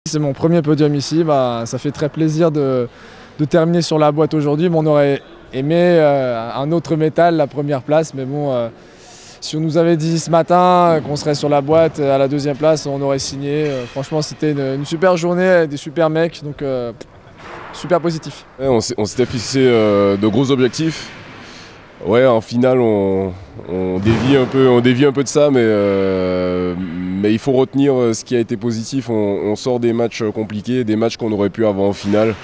C'est mon premier podium ici, ça fait très plaisir de terminer sur la boîte aujourd'hui. On aurait aimé un autre métal, la première place, mais bon, si on nous avait dit ce matin qu'on serait sur la boîte à la deuxième place, on aurait signé. Franchement, c'était une super journée avec des super mecs, donc super positif. Ouais, on s'était fixé de gros objectifs. Ouais, en finale, on dévie un peu de ça, mais il faut retenir ce qui a été positif. On sort des matchs compliqués, des matchs qu'on aurait pu avoir en finale.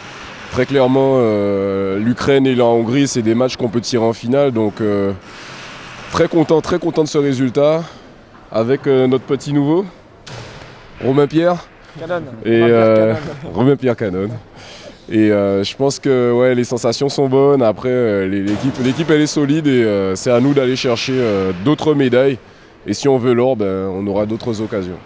Très clairement, l'Ukraine et la Hongrie, c'est des matchs qu'on peut tirer en finale. Donc, très content de ce résultat avec notre petit nouveau, Romain Pierre. Canon. Et Romain Pierre Canon. Et je pense que ouais, les sensations sont bonnes. Après, l'équipe elle est solide et c'est à nous d'aller chercher d'autres médailles. Et si on veut l'or, on aura d'autres occasions.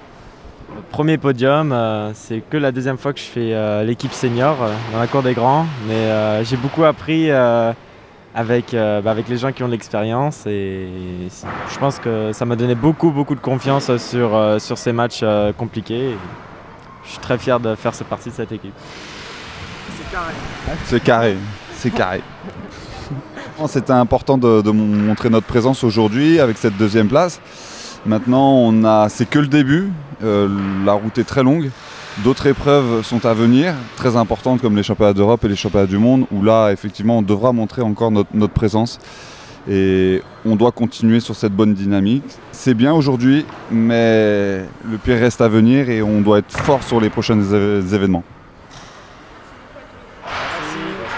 Premier podium, c'est que la deuxième fois que je fais l'équipe senior dans la cour des grands. Mais j'ai beaucoup appris avec les gens qui ont de l'expérience. Et je pense que ça m'a donné beaucoup de confiance sur ces matchs compliqués. Et je suis très fier de faire partie de cette équipe. C'est carré. C'était important de montrer notre présence aujourd'hui avec cette deuxième place. Maintenant, c'est que le début. La route est très longue. D'autres épreuves sont à venir, très importantes comme les championnats d'Europe et les championnats du monde, où là, effectivement, on devra montrer encore notre présence. Et on doit continuer sur cette bonne dynamique. C'est bien aujourd'hui, mais le pire reste à venir et on doit être fort sur les prochains événements.